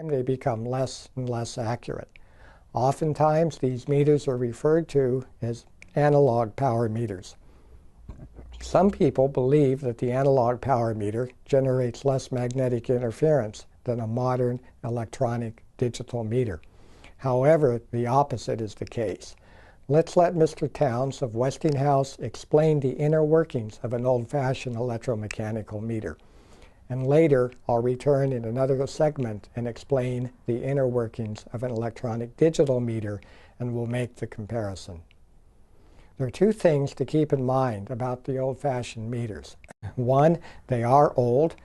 they become less and less accurate. Oftentimes, these meters are referred to as analog power meters. Some people believe that the analog power meter generates less magnetic interference than a modern electronic digital meter. However, the opposite is the case. Let's let Mr. Towns of Westinghouse explain the inner workings of an old-fashioned electromechanical meter. And later, I'll return in another segment and explain the inner workings of an electronic digital meter, and we'll make the comparison. There are two things to keep in mind about the old-fashioned meters. One, they are old,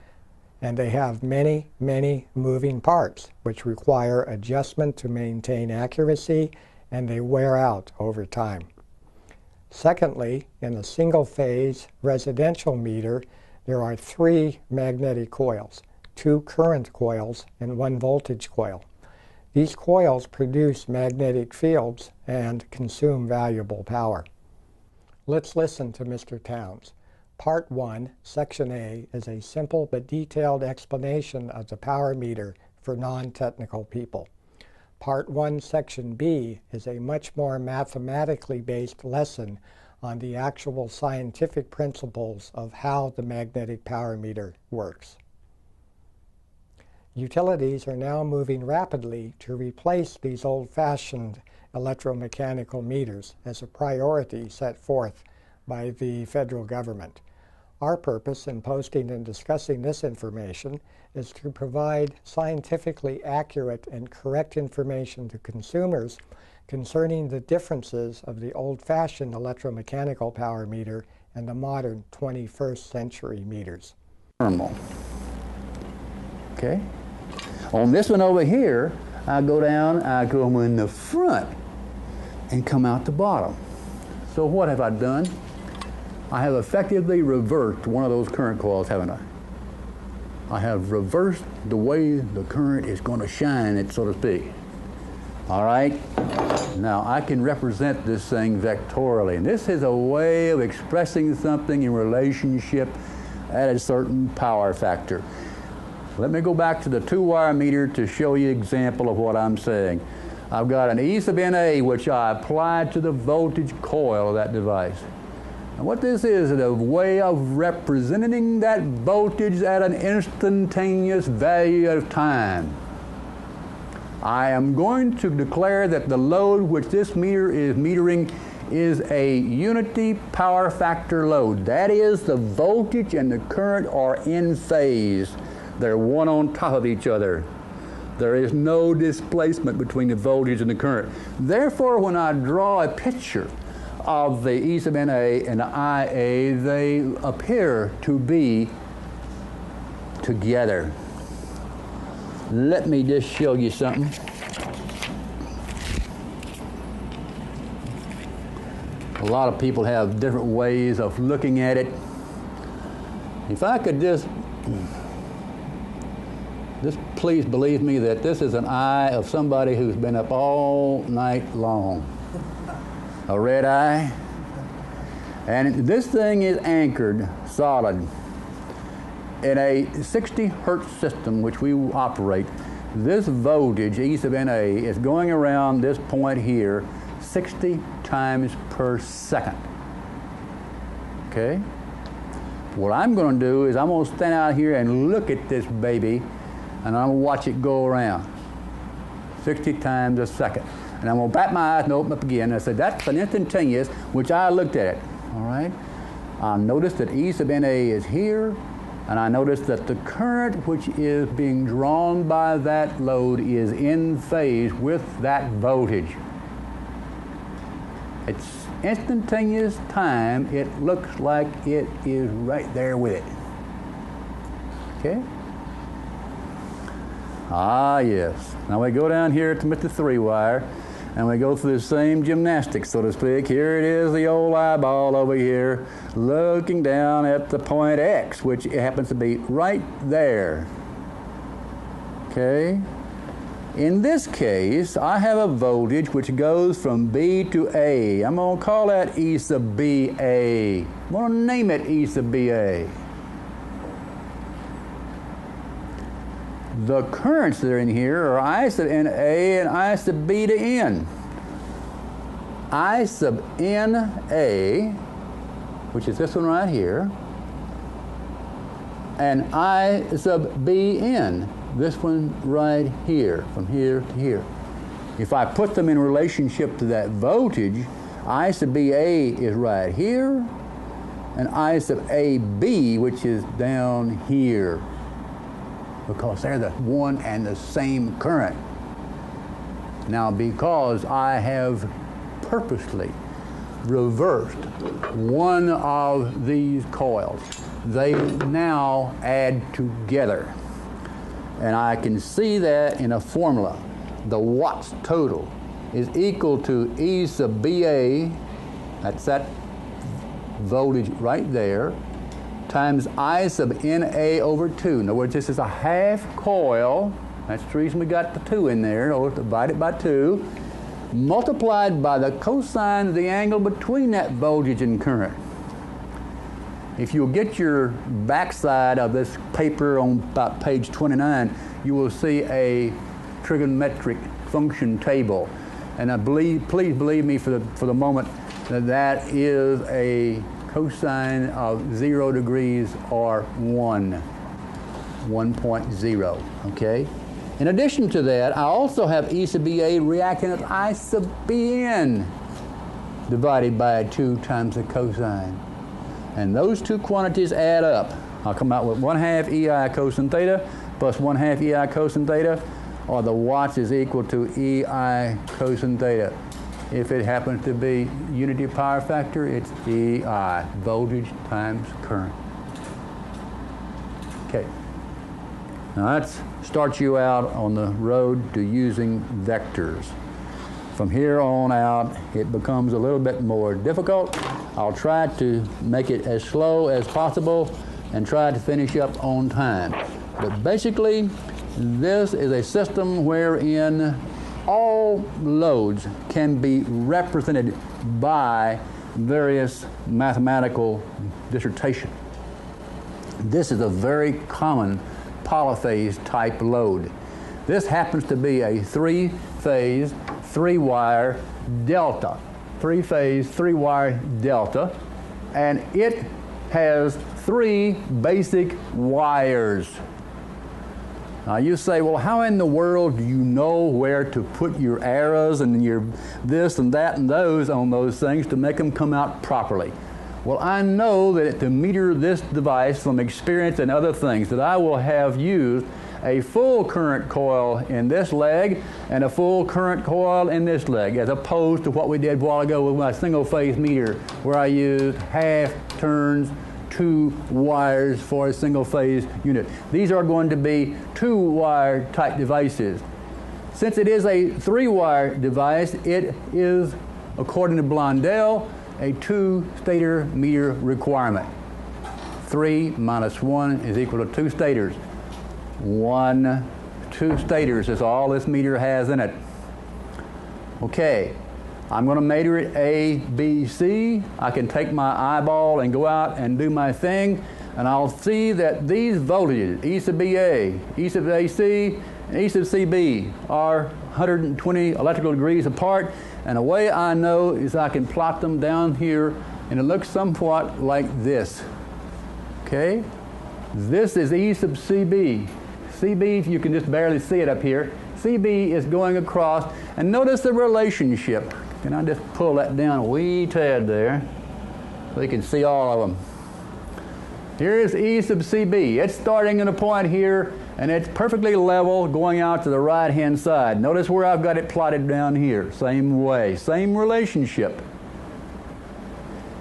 and they have many, many moving parts, which require adjustment to maintain accuracy, and they wear out over time. Secondly, in a single-phase residential meter, there are 3 magnetic coils, 2 current coils, and 1 voltage coil. These coils produce magnetic fields and consume valuable power. Let's listen to Mr. Towns. Part 1, Section A, is a simple but detailed explanation of the power meter for non-technical people. Part 1, Section B, is a much more mathematically based lesson on the actual scientific principles of how the magnetic power meter works. Utilities are now moving rapidly to replace these old-fashioned electromechanical meters as a priority set forth by the federal government. Our purpose in posting and discussing this information is to provide scientifically accurate and correct information to consumers concerning the differences of the old-fashioned electromechanical power meter and the modern 21st century meters. Thermal. Okay? On this one over here, I go down, I go in the front and come out the bottom. So what have I done? I have effectively reversed one of those current coils, haven't I? I have reversed the way the current is going to shine it, so to speak. All right? Now, I can represent this thing vectorially, and this is a way of expressing something in relationship at a certain power factor. Let me go back to the 2-wire meter to show you an example of what I'm saying. I've got an E sub NA, which I applied to the voltage coil of that device. And what this is a way of representing that voltage at an instantaneous value of time. I am going to declare that the load which this meter is metering is a unity power factor load. That is, the voltage and the current are in phase. They're one on top of each other. There is no displacement between the voltage and the current. Therefore, when I draw a picture of the E sub NA and the IA, they appear to be together. Let me just show you something. A lot of people have different ways of looking at it. If I could just please believe me that this is an eye of somebody who's been up all night long. A red eye. And this thing is anchored solid in a 60 hertz system which we operate. This voltage, E sub NA, is going around this point here 60 times per second. Okay? What I'm going to do is I'm going to stand out here and look at this baby, and I'm going to watch it go around 60 times a second. And I'm going to bat my eyes and open up again. And I said, that's an instantaneous, which I looked at it. All right? I noticed that E sub NA is here, and I noticed that the current which is being drawn by that load is in phase with that voltage. It's instantaneous time. It looks like it is right there with it. Okay? Ah, yes. Now we go down here to Mr. 3-wire, and we go through the same gymnastics, so to speak. Here it is, the old eyeball over here, looking down at the point X, which happens to be right there. Okay? In this case, I have a voltage which goes from B to A. I'm going to call that E sub BA. I'm going to name it E sub BA. the currents that are in here are I sub NA and I sub B to N. I sub NA, which is this one right here, and I sub BN, this one right here, from here to here. If I put them in relationship to that voltage, I sub BA is right here, and I sub AB, which is down here, because they're the one and the same current. Now, because I have purposely reversed one of these coils, they now add together. And I can see that in a formula. The watts total is equal to E sub BA, that's that voltage right there, times I sub NA over 2. In other words, this is a half coil. That's the reason we got the 2 in there, or divided by 2, multiplied by the cosine of the angle between that voltage and current. If you'll get your backside of this paper on about page 29, you will see a trigonometric function table. And please believe me for the moment that that is a cosine of 0 degrees or 1.0, okay? In addition to that, I also have E sub BA reacting with I sub BN divided by 2 times the cosine. And those two quantities add up. I'll come out with 1/2 EI cosine theta plus 1/2 EI cosine theta, or the watts is equal to EI cosine theta. If it happens to be unity power factor, it's EI, voltage times current. Okay. Now that starts you out on the road to using vectors. From here on out, it becomes a little bit more difficult. I'll try to make it as slow as possible and try to finish up on time. But basically, this is a system wherein all loads can be represented by various mathematical dissertation. This is a very common polyphase type load. This happens to be a 3-phase, 3-wire delta. 3-phase, 3-wire delta, and it has 3 basic wires. Now you say, well, how in the world do you know where to put your arrows and your this and that and those on those things to make them come out properly? Well, I know that to meter this device from experience and other things, that I will have used a full current coil in this leg and a full current coil in this leg, as opposed to what we did a while ago with my single phase meter, where I used half turns, 2 wires for a single phase unit. These are going to be 2-wire type devices. Since it is a 3-wire device, it is, according to Blondel, a 2-stator meter requirement. 3 minus 1 is equal to 2 stators. 2 stators is all this meter has in it. Okay, I'm going to meter it A, B, C. I can take my eyeball and go out and do my thing, and I'll see that these voltages, E sub BA, E sub AC, and E sub CB, are 120 electrical degrees apart, and the way I know is I can plot them down here, and it looks somewhat like this. Okay? This is E sub CB. CB, you can just barely see it up here. CB is going across, and notice the relationship. Can I just pull that down a wee tad there so you can see all of them? Here is E sub CB. It's starting at a point here, and it's perfectly level going out to the right-hand side. Notice where I've got it plotted down here. Same way, same relationship.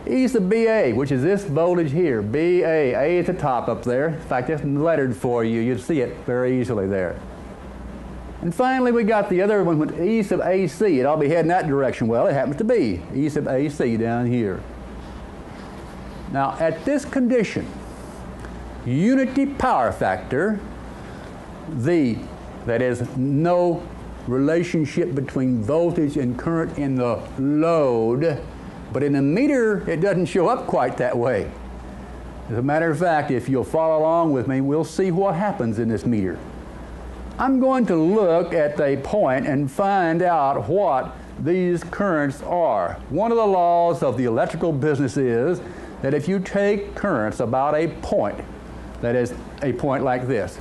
E sub BA, which is this voltage here, BA, A at the top up there. In fact, it's lettered for you. You'd see it very easily there. And finally, we got the other one with E sub AC. It ought to be heading that direction. Well, it happens to be E sub AC down here. Now, at this condition, unity power factor, that is no relationship between voltage and current in the load, but in the meter, it doesn't show up quite that way. As a matter of fact, if you'll follow along with me, we'll see what happens in this meter. I'm going to look at a point and find out what these currents are. One of the laws of the electrical business is that if you take currents about a point, that is a point like this,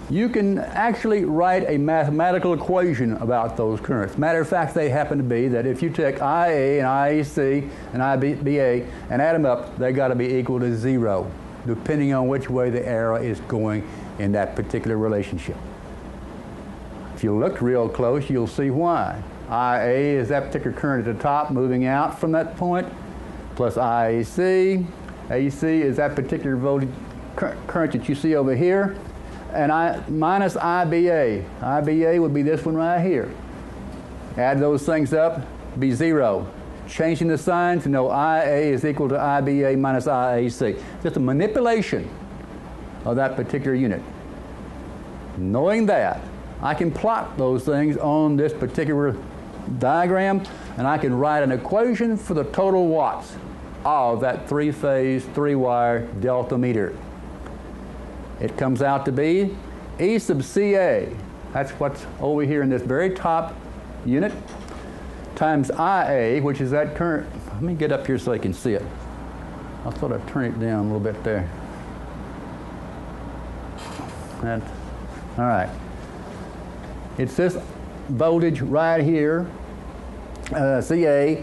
you can actually write a mathematical equation about those currents. Matter of fact, they happen to be that if you take IA and IEC and IBA and add them up, they got to be equal to 0, depending on which way the arrow is going in that particular relationship. If you look real close, you'll see why. IA is that particular current at the top moving out from that point, plus IEC. AC is that particular voltage current that you see over here, and minus IBA. IBA would be this one right here. Add those things up, be 0. Changing the sign to know IA is equal to IBA minus IAC. Just a manipulation of that particular unit. Knowing that, I can plot those things on this particular diagram, and I can write an equation for the total watts of that three-phase, three-wire delta meter. It comes out to be E sub CA, that's what's over here in this very top unit, times IA, which is that current. Let me get up here so I can see it. I'll sort of turn it down a little bit there. All right. It's this voltage right here, CA,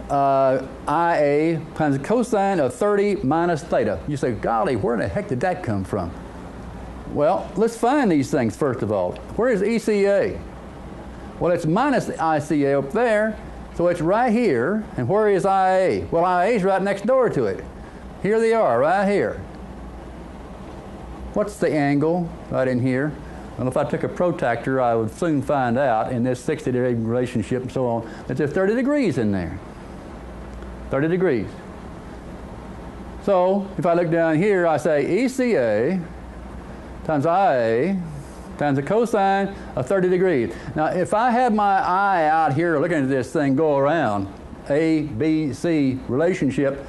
IA times the cosine of 30 minus theta. You say, golly, where the heck did that come from? Well, let's find these things first of all. Where is ECA? Well, it's minus the ICA up there, so it's right here. And where is IA? Well, IA is right next door to it. Here they are, right here. What's the angle right in here? Well, if I took a protractor, I would soon find out in this 60-degree relationship and so on that there's 30 degrees in there. 30 degrees. So if I look down here, I say ECA times IA times the cosine of 30 degrees. Now, if I have my eye out here looking at this thing go around, A, B, C relationship,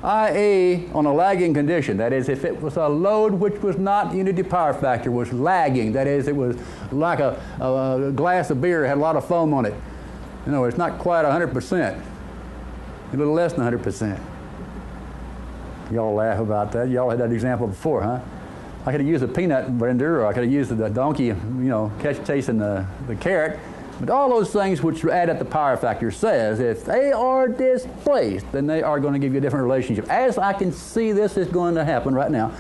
IA on a lagging condition, that is, if it was a load which was not unity power factor, was lagging, that is, it was like a glass of beer, had a lot of foam on it. You know, it's not quite 100%, a little less than 100%. Y'all laugh about that. Y'all had that example before, huh? I could have used a peanut vendor, or I could have used the donkey, you know, chasing the carrot. But all those things which add up the power factor says if they are displaced, then they are going to give you a different relationship. As I can see this is going to happen right now,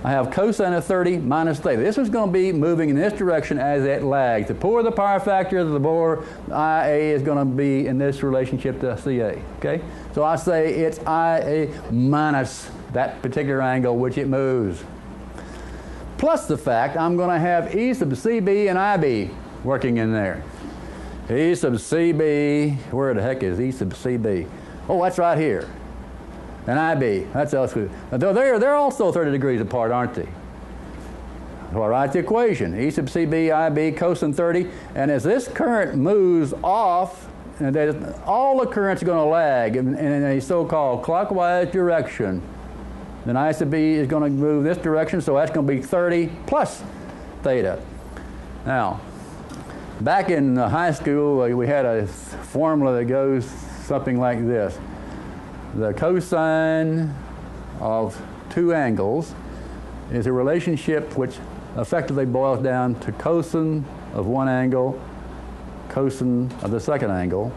I have cosine of 30 minus theta. This is going to be moving in this direction as it lags. The poorer the power factor, the more IA is going to be in this relationship to CA. Okay? So I say it's IA minus that particular angle which it moves. Plus the fact I'm going to have E sub CB and IB working in there. E sub CB, where the heck is E sub CB? Oh, that's right here. And IB, that's elsewhere. They're also 30 degrees apart, aren't they? So I write the equation, E sub CB, IB, cosine 30, and as this current moves off, and all the currents are going to lag in a so-called clockwise direction. Then I sub B is going to move this direction, so that's going to be 30 plus theta. Now, back in high school, we had a formula that goes something like this. The cosine of two angles is a relationship which effectively boils down to cosine of one angle, cosine of the second angle,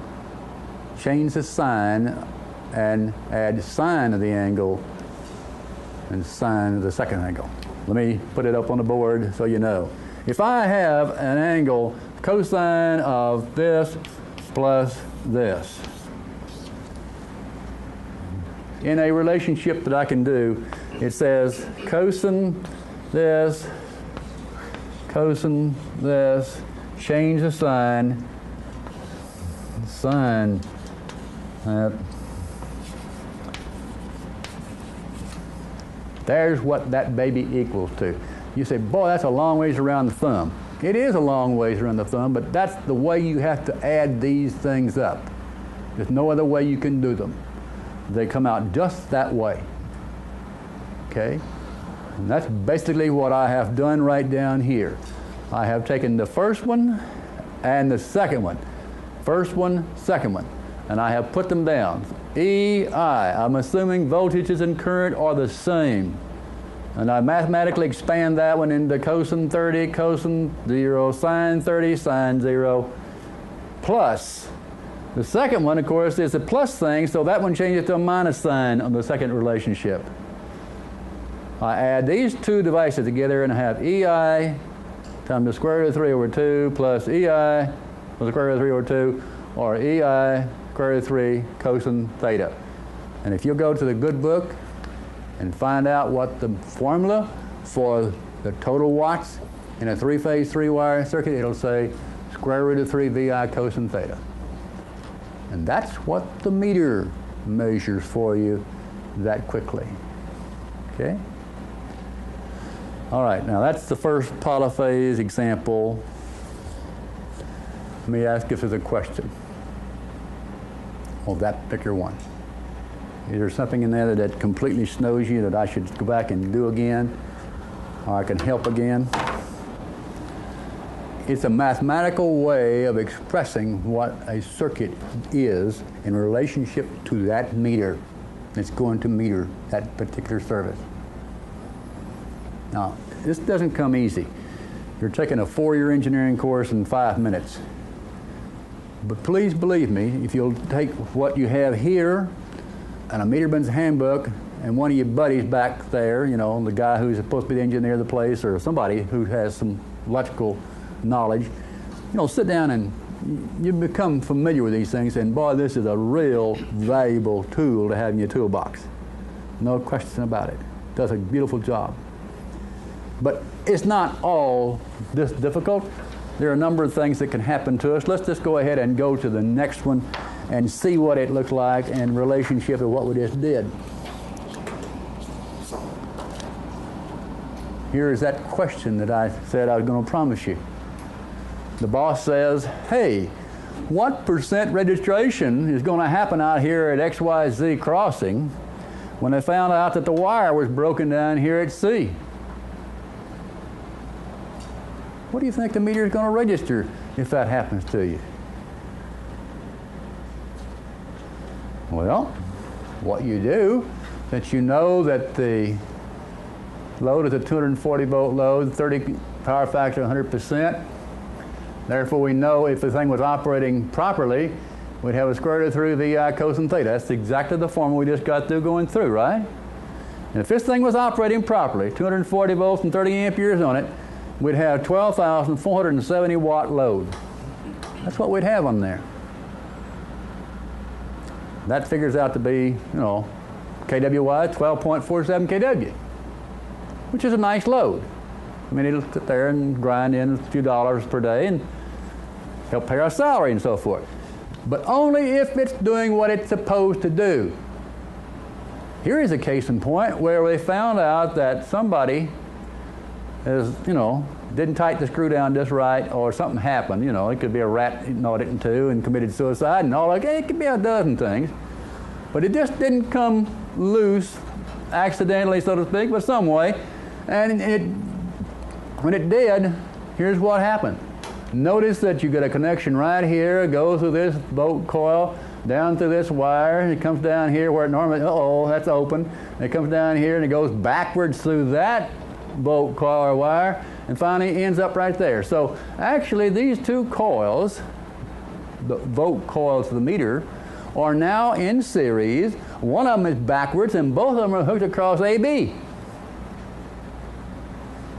change the sign, and add sine of the angle and sine of the second angle. Let me put it up on the board so you know. If I have an angle cosine of this plus this in a relationship that I can do, it says cosine this, change the sign, sine that. There's what that baby equals to. You say, boy, that's a long ways around the thumb. It is a long ways around the thumb, but that's the way you have to add these things up. There's no other way you can do them. They come out just that way. Okay? And that's basically what I have done right down here. I have taken the first one and the second one. First one, second one. And I have put them down. EI, I'm assuming voltages and current are the same. And I mathematically expand that one into cosine 30, cosine 0, sine 30, sine 0, plus. The second one, of course, is a plus thing, so that one changes to a minus sign on the second relationship. I add these two devices together and I have EI times the square root of 3 over 2 plus EI plus the square root of 3 over 2, or EI square root of 3 cosine theta. And if you'll go to the good book and find out what the formula for the total watts in a three-phase, three-wire circuit, it'll say square root of 3 VI cosine theta. And that's what the meter measures for you that quickly. Okay? All right, now that's the first polyphase example. Let me ask if there's a question on that particular one. Is there something in there that completely snows you that I should go back and do again, or I can help again? It's a mathematical way of expressing what a circuit is in relationship to that meter. It's going to meter that particular service. Now, this doesn't come easy. You're taking a 4-year engineering course in 5 minutes. But please believe me, if you'll take what you have here and a Meterman's handbook and one of your buddies back there, you know, the guy who's supposed to be the engineer of the place or somebody who has some electrical knowledge, you know, sit down and you become familiar with these things, and boy, this is a real valuable tool to have in your toolbox. No question about it. It does a beautiful job. But it's not all this difficult. There are a number of things that can happen to us. Let's just go ahead and go to the next one and see what it looks like in relationship to what we just did. Here is that question that I said I was going to promise you. The boss says, hey, what % registration is going to happen out here at XYZ crossing when they found out that the wire was broken down here at C? What do you think the meter is going to register if that happens to you? Well, what you do, since you know that the load is a 240 volt load, 30 power factor, 100%, therefore we know if the thing was operating properly, we'd have a square root of 3 VI cosine theta. That's exactly the formula we just got through going through, right? And if this thing was operating properly, 240 volts and 30 amperes on it, we'd have 12,470 watt load. That's what we'd have on there. That figures out to be, you know, kWh, 12.47 kW, which is a nice load. I mean, it'll sit there and grind in a few dollars per day and help pay our salary and so forth. But only if it's doing what it's supposed to do. Here is a case in point where they found out that somebody is, you know, didn't tighten the screw down just right, or something happened. You know, it could be a rat gnawed it in two and committed suicide and all that. It could be a dozen things. But it just didn't come loose accidentally, so to speak, but some way. And when it did, here's what happened. Notice that you get a connection right here, goes through this bolt coil, down through this wire, and it comes down here where it normally, uh-oh, that's open. And it comes down here and it goes backwards through that bolt coil or wire, and finally ends up right there. So actually these two coils, the volt coils of the meter, are now in series. One of them is backwards and both of them are hooked across AB.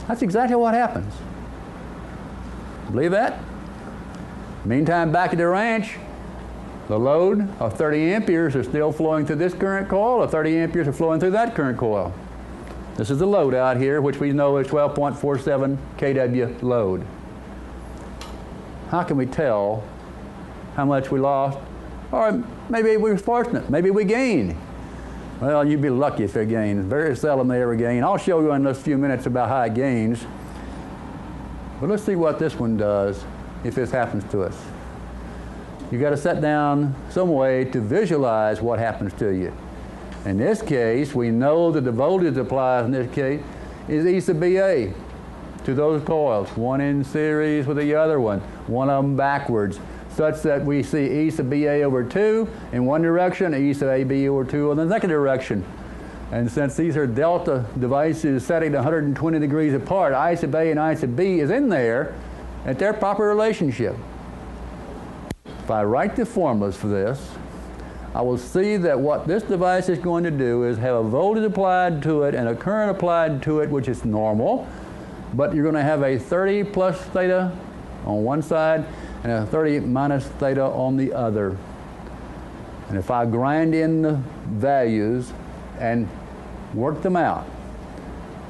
That's exactly what happens. Believe that? Meantime, back at the ranch, the load of 30 amperes is still flowing through this current coil, or 30 amperes are flowing through that current coil. This is the load out here, which we know is 12.47 kW load. How can we tell how much we lost? Or maybe we were fortunate, maybe we gained. Well, you'd be lucky if they gain. Very seldom they ever gain. I'll show you in a few minutes about how it gains. But let's see what this one does if this happens to us. You've got to sit down some way to visualize what happens to you. In this case, we know that the voltage applied in this case is E sub BA. to those coils, one in series with the other one of them backwards, such that we see E sub BA over 2 in one direction, E sub AB over 2 in the second direction. And since these are delta devices setting 120 degrees apart, I sub A and I sub B is in there at their proper relationship. If I write the formulas for this, I will see that what this device is going to do is have a voltage applied to it and a current applied to it, which is normal, but you're going to have a 30 plus theta on one side and a 30 minus theta on the other. And if I grind in the values and work them out,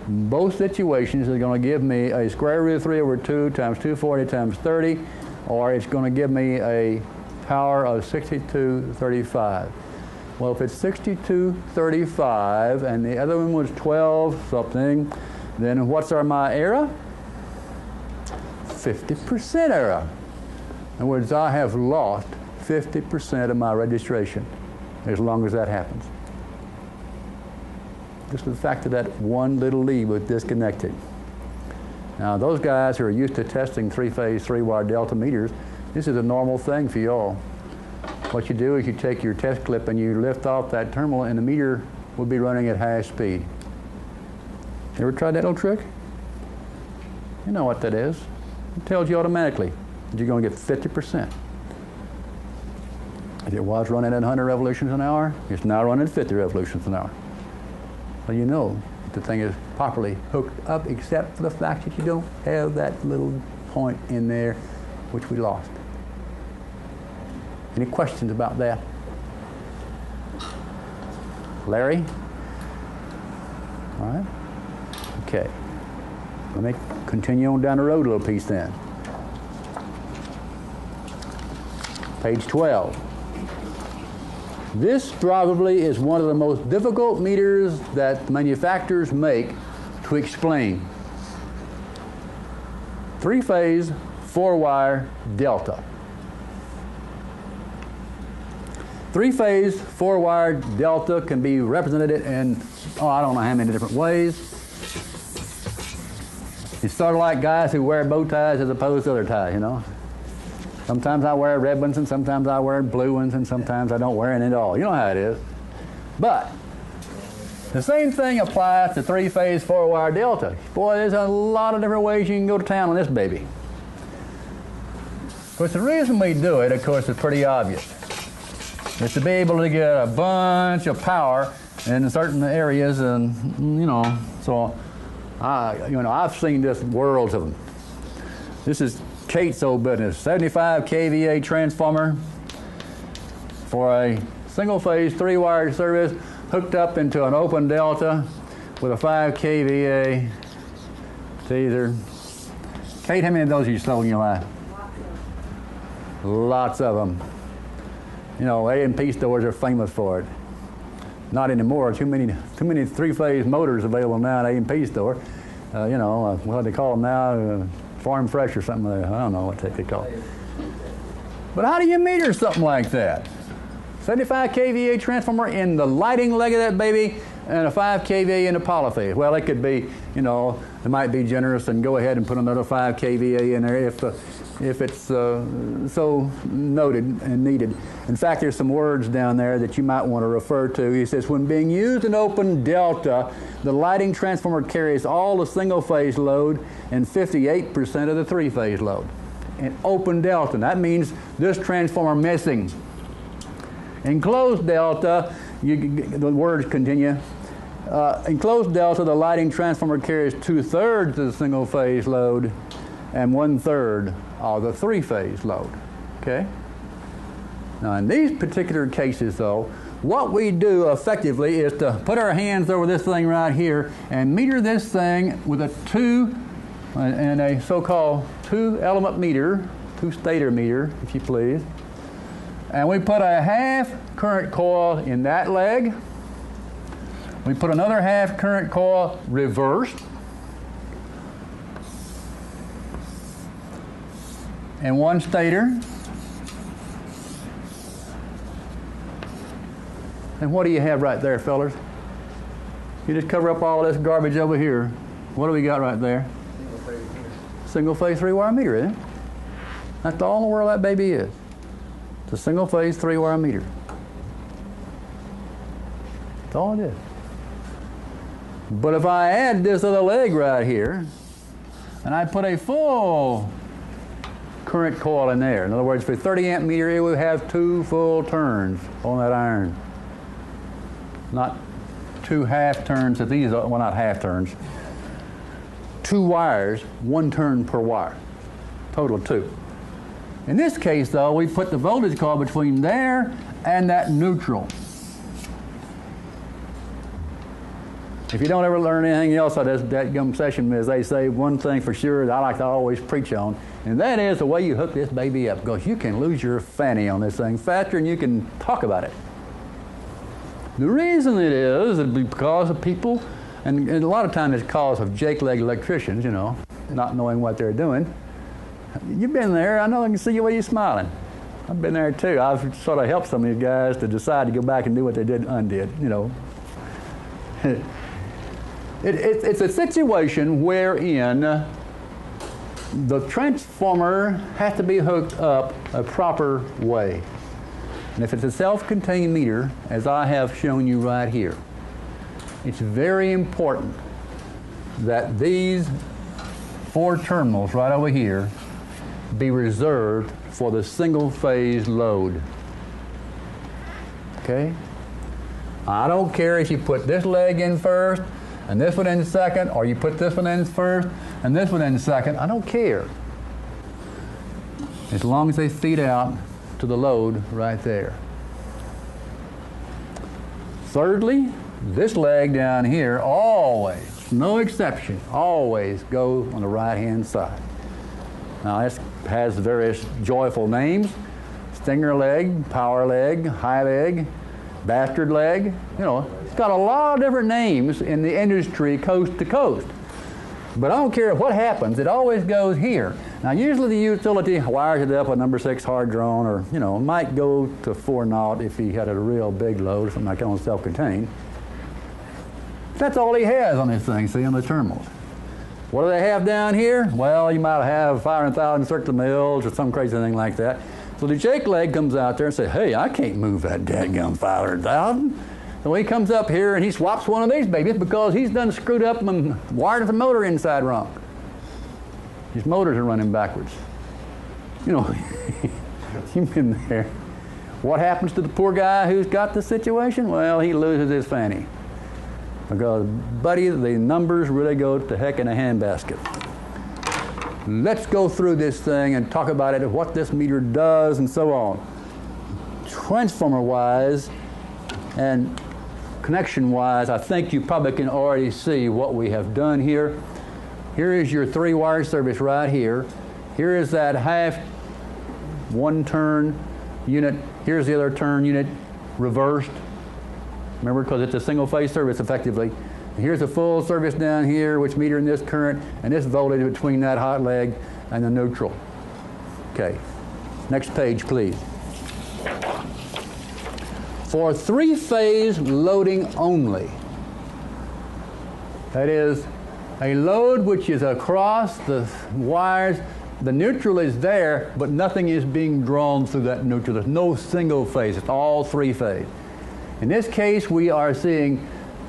both situations are going to give me a square root of 3 over 2 times 240 times 30, or it's going to give me a power of 6235. Well, if it's 6235 and the other one was 12 something, then what's my error? 50% error. In other words, I have lost 50% of my registration as long as that happens. Just the fact that that one little lead was disconnected. Now, those guys who are used to testing three-phase, three-wire delta meters, this is a normal thing for y'all. What you do is you take your test clip and you lift off that terminal and the meter will be running at high speed. Ever tried that little trick? You know what that is. It tells you automatically that you're going to get 50%. If it was running at 100 revolutions an hour, it's now running at 50 revolutions an hour. So you know the thing is properly hooked up, except for the fact that you don't have that little point in there which we lost. Any questions about that? Larry? All right. Okay. Let me continue on down the road a little piece then. Page 12. This probably is one of the most difficult meters that manufacturers make to explain. Three-phase, four-wire delta. Three-phase, four-wire delta can be represented in, I don't know how many different ways. It's sort of like guys who wear bow ties as opposed to other ties, you know. Sometimes I wear red ones, and sometimes I wear blue ones, and sometimes I don't wear any at all. You know how it is. But the same thing applies to three-phase, four-wire delta. Boy, there's a lot of different ways you can go to town on this baby. Of course, the reason we do it, of course, is pretty obvious. It's to be able to get a bunch of power in certain areas, and you know, so I've seen just worlds of them. This is Kate's old business, 75 kVA transformer for a single-phase, three-wire service hooked up into an open delta with a 5 kVA teaser. Kate, how many of those have you sold in your life? Lots of them. You know, A&P stores are famous for it. Not anymore. Too many three-phase motors available now at A&P store. What do they call them now? Farm Fresh or something like that. I don't know what they call it. But how do you meter something like that? 75 kVA transformer in the lighting leg of that baby and a 5 kVA in the polyphase. Well, it could be, you know, it might be generous and go ahead and put another 5 kVA in there if it's so noted and needed. In fact, there's some words down there that you might want to refer to. He says, when being used in open delta, the lighting transformer carries all the single-phase load and 58% of the three-phase load. In open delta, that means this transformer missing. In closed delta, the words continue. In closed delta, the lighting transformer carries 2/3 of the single-phase load and 1/3 of the three-phase load. Okay? Now, in these particular cases, though, what we do effectively is to put our hands over this thing right here and meter this thing with a so-called two-element meter, two-stator meter, if you please. And we put a half current coil in that leg. We put another half current coil reversed. And one stator. And what do you have right there, fellas? You just cover up all this garbage over here. What do we got right there? single phase 3-wire meter, isn't it? That's all in the world that baby is. It's a single phase 3-wire meter. That's all it is. But if I add this other leg right here, and I put a full current coil in there, in other words, for 30 amp meter, it would have 2 full turns on that iron. Not 2 half turns, that these are, well, not half turns. 2 wires, 1 turn per wire, total of 2. In this case, though, we put the voltage coil between there and that neutral. If you don't ever learn anything else out of that gum session, as they say, one thing for sure that I like to always preach on, and that is the way you hook this baby up, because you can lose your fanny on this thing faster than you can talk about it. The reason it is because of people, and a lot of times it's because of jake-leg electricians, you know, not knowing what they're doing. You've been there. I know I can see the way you're smiling. I've been there too. I've sort of helped some of these guys to decide to go back and do what they did undid, you know. It's a situation wherein the transformer has to be hooked up a proper way. And if it's a self-contained meter, as I have shown you right here, it's very important that these 4 terminals right over here be reserved for the single-phase load. Okay? I don't care if you put this leg in first and this one in second, or you put this one in first and this one in second. I don't care. As long as they feed out to the load right there. Thirdly, this leg down here always, no exception, always goes on the right-hand side. Now this has various joyful names: stinger leg, power leg, high leg, bastard leg. You know, it's got a lot of different names in the industry coast to coast. But I don't care what happens, it always goes here. Now usually the utility wires it up with number 6 hard drawn, or, you know, might go to 4-0 if he had a real big load, something like that on self-contained. That's all he has on this thing, see, on the terminals. What do they have down here? Well, you might have 500,000 circular mills or some crazy thing like that. So the jake leg comes out there and says, hey, I can't move that dadgum 500,000. So he comes up here and he swaps one of these babies because he's done screwed up and wired the motor inside wrong. His motors are running backwards. You know, you've been there. What happens to the poor guy who's got the situation? Well, he loses his fanny. Because, buddy, the numbers really go to heck in a handbasket. Let's go through this thing and talk about it, what this meter does and so on. Transformer-wise and connection-wise, I think you probably can already see what we have done here. Here is your 3-wire service right here. Here is that half 1-turn unit. Here's the other turn unit reversed. Remember, because it's a single-phase service effectively. Here's a full service down here, which meter in this current, and this voltage between that hot leg and the neutral. Okay, next page, please. For 3-phase loading only, that is, a load which is across the wires, the neutral is there, but nothing is being drawn through that neutral. There's no single phase, it's all 3-phase. In this case, we are seeing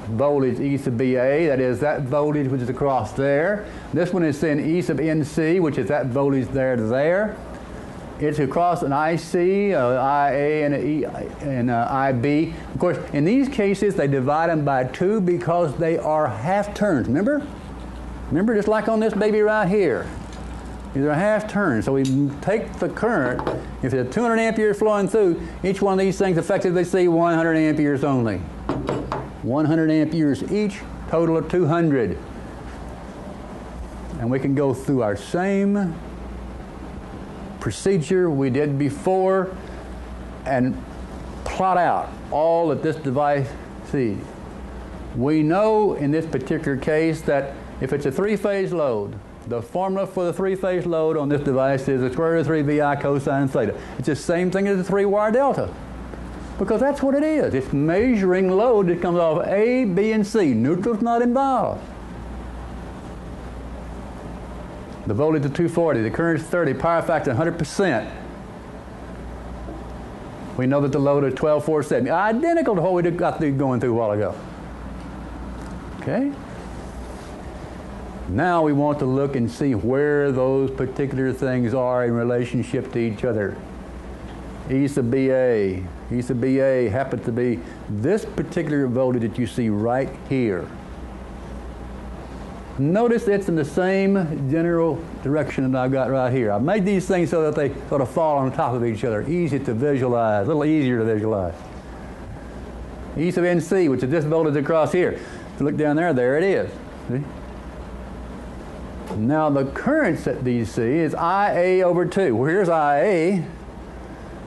voltage E sub BA, that is that voltage which is across there. This one is saying E sub NC, which is that voltage there to there. It's across an IC, IA, and IB. Of course, in these cases, they divide them by 2 because they are half turns. Remember? Remember, just like on this baby right here. These are half turns. So we take the current, if it's 200 amperes flowing through, each one of these things effectively see 100 amperes only. 100 amperes each, total of 200. And we can go through our same procedure we did before and plot out all that this device sees. We know in this particular case that if it's a 3-phase load, the formula for the 3-phase load on this device is the square root of 3 VI cosine theta. It's the same thing as the 3-wire delta, because that's what it is. It's measuring load that comes off A, B, and C. Neutral's not involved. The voltage is 240, the current is 30, power factor 100%. We know that the load is 12,470, identical to what we got through going through a while ago. Okay? Now we want to look and see where those particular things are in relationship to each other. E sub BA. E sub BA happens to be this particular voltage that you see right here. Notice it's in the same general direction that I've got right here. I've made these things so that they sort of fall on top of each other. Easy to visualize, a little easier to visualize. E sub NC, which is this voltage across here. If you look down there, there it is. See? Now the currents at DC is IA over 2. Well, here's IA.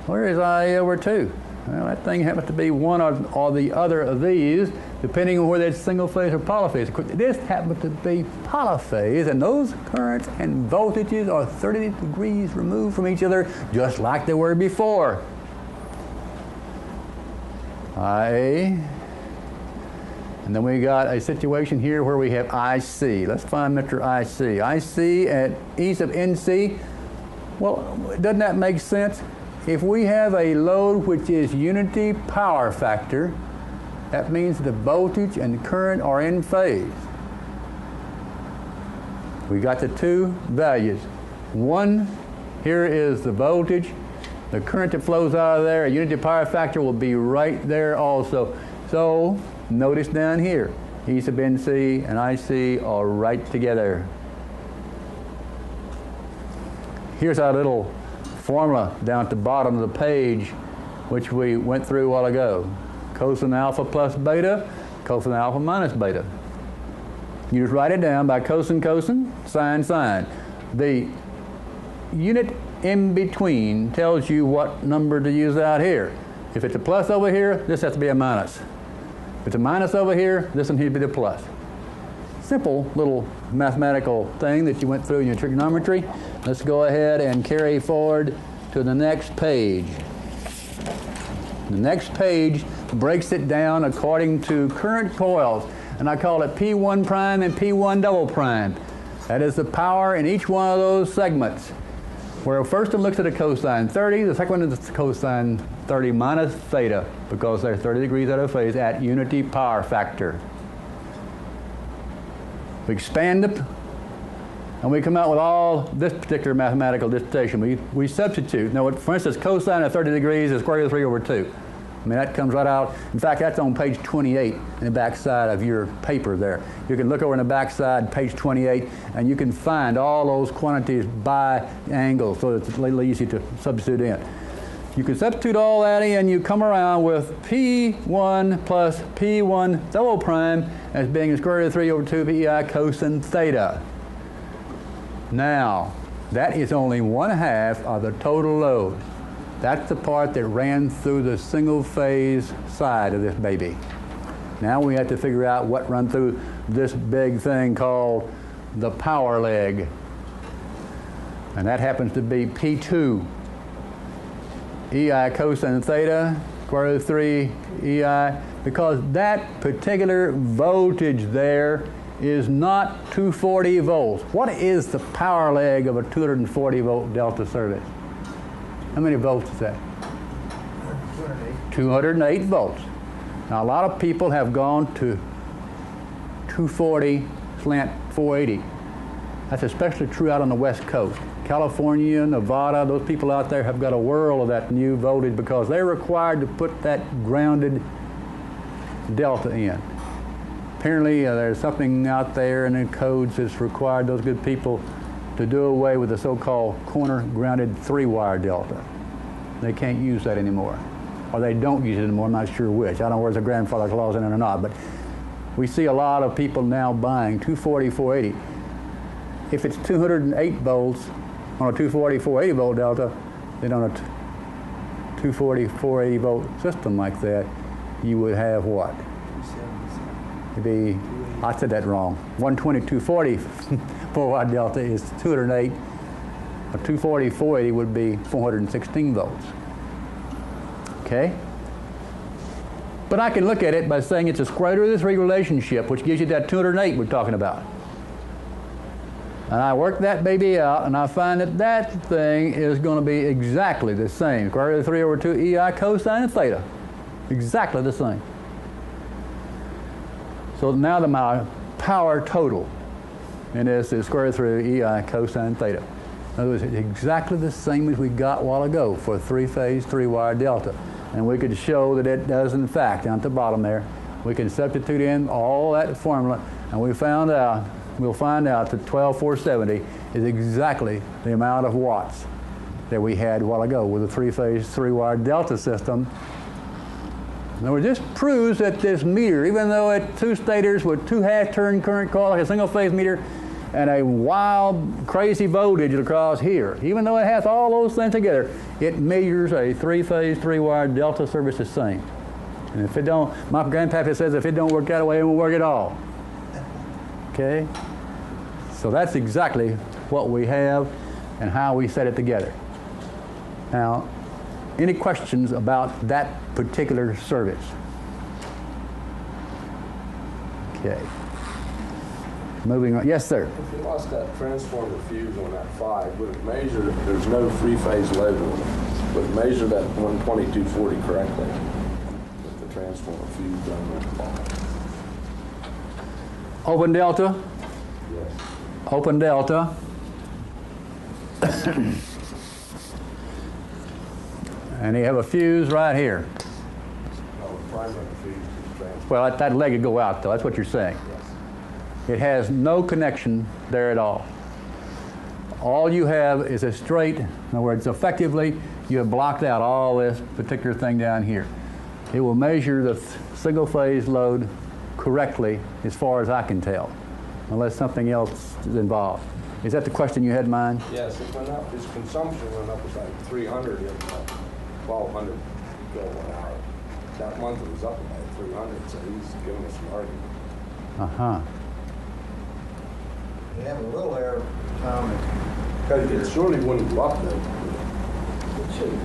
Where is IA over 2? Well, that thing happens to be one or the other of these, depending on whether it's single phase or polyphase. This happens to be polyphase, and those currents and voltages are 30 degrees removed from each other, just like they were before. IA. And then we got a situation here where we have IC. Let's find Mr. IC. IC at E sub NC. Well, doesn't that make sense? If we have a load which is unity power factor, that means the voltage and the current are in phase. We got the two values. One, here is the voltage. The current that flows out of there, a unity power factor will be right there also. So notice down here, E sub NC and IC are right together. Here's our little formula down at the bottom of the page, which we went through a while ago. Cosine alpha plus beta, cosine alpha minus beta. You just write it down by cosine, cosine, sine, sine. The unit in between tells you what number to use out here. If it's a plus over here, this has to be a minus. If it's a minus over here, this one needs to be the plus. Simple little mathematical thing that you went through in your trigonometry. Let's go ahead and carry forward to the next page. The next page breaks it down according to current coils, and I call it P1 prime and P1 double prime. That is the power in each one of those segments. Where first one looks at a cosine 30, the second one is cosine 30 minus theta, because they're 30 degrees out of phase at unity power factor. We expand it, and we come out with all this particular mathematical dissertation. We substitute. Now, for instance, cosine of 30 degrees is square root of 3 over 2. I mean, that comes right out. In fact, that's on page 28 in the back side of your paper there. You can look over in the back side, page 28, and you can find all those quantities by angle, so it's a little easy to substitute in. You can substitute all that in, you come around with P1 plus P1 double prime as being the square root of 3 over 2 pi cosine theta. Now, that is only 1/2 of the total load. That's the part that ran through the single phase side of this baby. Now we have to figure out what run through this big thing called the power leg. And that happens to be P2. EI cosine theta, square root of 3 EI, because that particular voltage there is not 240 volts. What is the power leg of a 240 volt delta service? How many volts is that? 208 volts. Now a lot of people have gone to 240 slant 480. That's especially true out on the West Coast. California, Nevada, those people out there have got a whirl of that new voltage because they're required to put that grounded delta in. Apparently there's something out there in the codes that's required those good people to do away with the so-called corner grounded 3-wire delta. They can't use that anymore. Or they don't use it anymore, I'm not sure which. I don't know whether there's a grandfather clause in it or not, but we see a lot of people now buying 240, 480. If it's 208 volts on a 240, 480 volt delta, then on a 240, 480 volt system like that, you would have what? Maybe, I said that wrong. 120, 240 4-watt delta is 208. A 240, 480 would be 416 volts. Okay? But I can look at it by saying it's a square root of 3 relationship, which gives you that 208 we're talking about. And I work that baby out, and I find that that thing is going to be exactly the same. Square root of 3 over 2 EI cosine of theta. Exactly the same. So now my power total in this is square root of 3 EI cosine theta. In other words, it's exactly the same as we got a while ago for a three-phase, three-wire delta. And we could show that it does, in fact, down at the bottom there. We can substitute in all that formula, and we'll find out that 12,470 is exactly the amount of watts that we had a while ago with a three-phase, three-wire delta system. In other words, this proves that this meter, even though it's two stators with two half-turn current coil, like a single-phase meter, and a wild, crazy voltage across here, even though it has all those things together, it measures a three-phase, three-wire delta service the same. And if it don't, my grandpappy says if it don't work that way, it won't work at all. Okay? So that's exactly what we have and how we set it together. Now, any questions about that particular service? Okay. Moving on. Yes, sir. If you lost that transformer fuse on that 5, would it measure, there's no three-phase load on it, would it measure that 12240 correctly with the transformer fuse done on the bottom? Open delta. Yes. Open delta. And you have a fuse right here. No, the primary fuse is transformer. Well, that leg would go out, though. That's what you're saying. Yes. It has no connection there at all. All you have is a straight, in other words, effectively, you have blocked out all this particular thing down here. It will measure the single-phase load correctly as far as I can tell, unless something else is involved. Is that the question you had in mind? Yes, it went up, his consumption went up about 300 and 1,200 kilowatt hour. That month it was up about 300, so he's giving us an argument. Uh-huh. You have a little error, Tom. Because it surely wouldn't go up though. It should.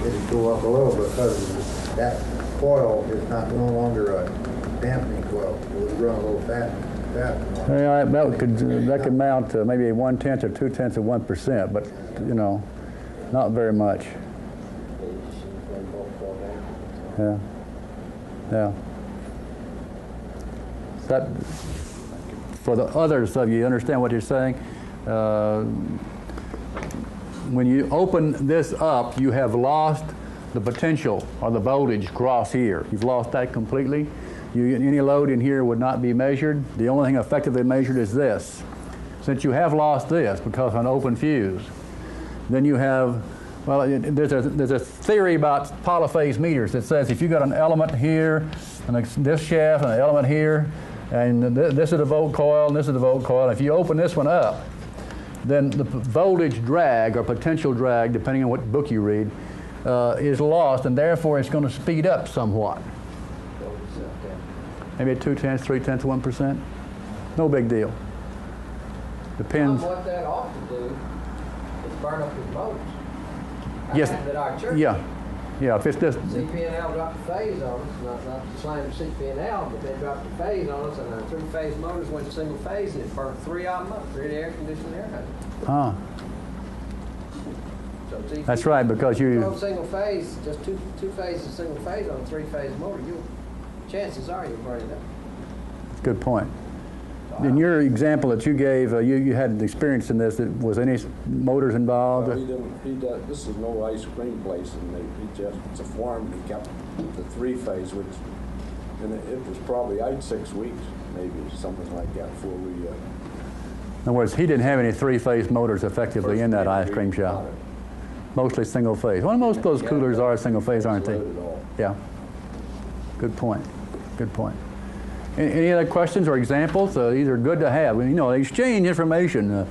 It'd go up a little bit because that coil is no longer a dampening coil. It would run a little fast. Yeah, that could mount to maybe 1/10 or 2/10 of 1%, but you know, not very much. Yeah. Yeah. That, for the others of you, understand what you're saying? When you open this up, you have lost the potential or the voltage cross here. You've lost that completely. Any load in here would not be measured. The only thing effectively measured is this. Since you have lost this because of an open fuse, then you have, well, there's a theory about polyphase meters that says if you got an element here, and this shaft, and an element here, and this is the volt coil, and this is the volt coil, if you open this one up, then the voltage drag or potential drag, depending on what book you read, is lost, and therefore it's going to speed up somewhat. Maybe 2/10, 3/10 of 1%. No big deal. Depends. What that ought to do is burn up his motors. Yes. At our church. Yeah. Yeah. If it's just. CP&L dropped the phase on us, not to slam CP&L, but they dropped the phase on us, and our three-phase motors went single phase, and it burned 3 of them up, 3 air conditioned air handlers. Huh. So see, That's right, because you. go single phase, just two phases single phase on a 3-phase motor, chances are you'll burn it up. Good point. In your example that you gave, you had experience in this. Was any motors involved? Well, he didn't, this is no ice cream place, and it's a farm, he kept the 3-phase, which, and it was probably out 6 weeks, maybe, something like that, before we... In other words, he didn't have any 3-phase motors effectively in that ice cream shop. Mostly single phase. Well, most of those coolers are single phase, aren't they? Yeah. Good point. Good point. Any other questions or examples? These are good to have. You know, exchange information,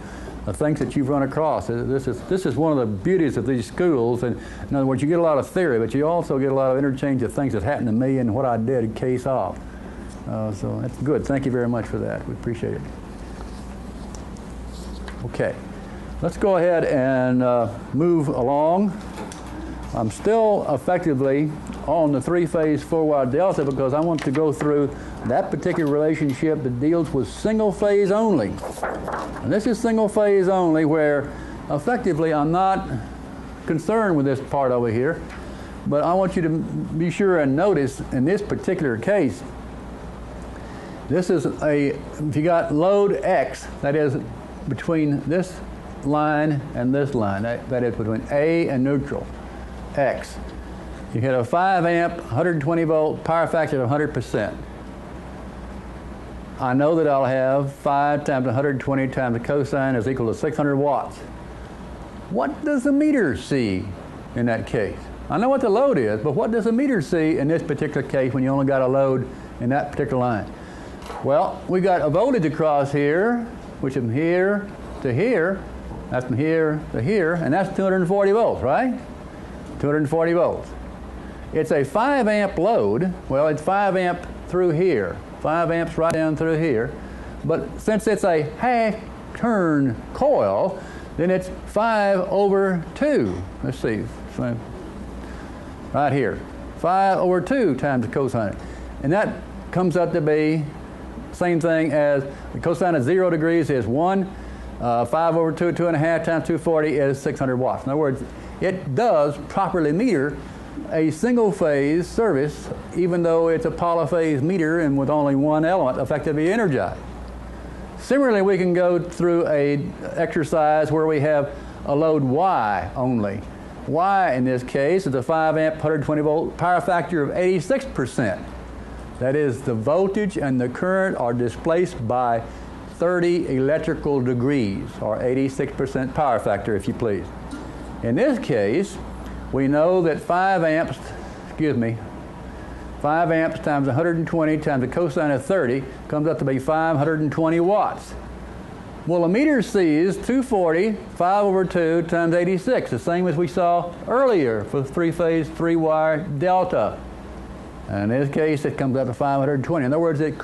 things that you've run across. This is one of the beauties of these schools. And in other words, you get a lot of theory, but you also get a lot of interchange of things that happened to me and what I did in case off. So that's good. Thank you very much for that. We appreciate it. Okay. Let's go ahead and move along. I'm still effectively on the three-phase four-wire delta because I want to go through that particular relationship that deals with single phase only. And this is single phase only where effectively I'm not concerned with this part over here, but I want you to be sure and notice in this particular case, this is if you got load X, that is between this line and this line, that is between A and neutral, X. You get a 5 amp, 120 volt power factor of 100%. I know that I'll have 5 times 120 times the cosine is equal to 600 watts. What does the meter see in that case? I know what the load is, but what does the meter see in this particular case when you only got a load in that particular line? Well, we got a voltage across here, which is from here to here. That's from here to here, and that's 240 volts, right? 240 volts. It's a 5 amp load. Well, it's 5 amp through here. 5 amps right down through here. But since it's a half turn coil, then it's 5 over 2. Let's see. Right here. 5 over 2 times the cosine. And that comes out to be same thing as the cosine of 0 degrees is 1. 5 over 2, 2.5 times 240 is 600 watts. In other words, it does properly meter a single phase service, even though it's a polyphase meter and with only one element effectively energized. Similarly, we can go through an exercise where we have a load Y only. Y in this case is a 5 amp, 120 volt power factor of 86%. That is, the voltage and the current are displaced by 30 electrical degrees, or 86% power factor, if you please. In this case, we know that 5 amps times 120 times the cosine of 30 comes up to be 520 watts. Well, the meter sees 240, 5 over 2 times 86, the same as we saw earlier for three-phase, three-wire delta. And in this case, it comes up to 520. In other words, it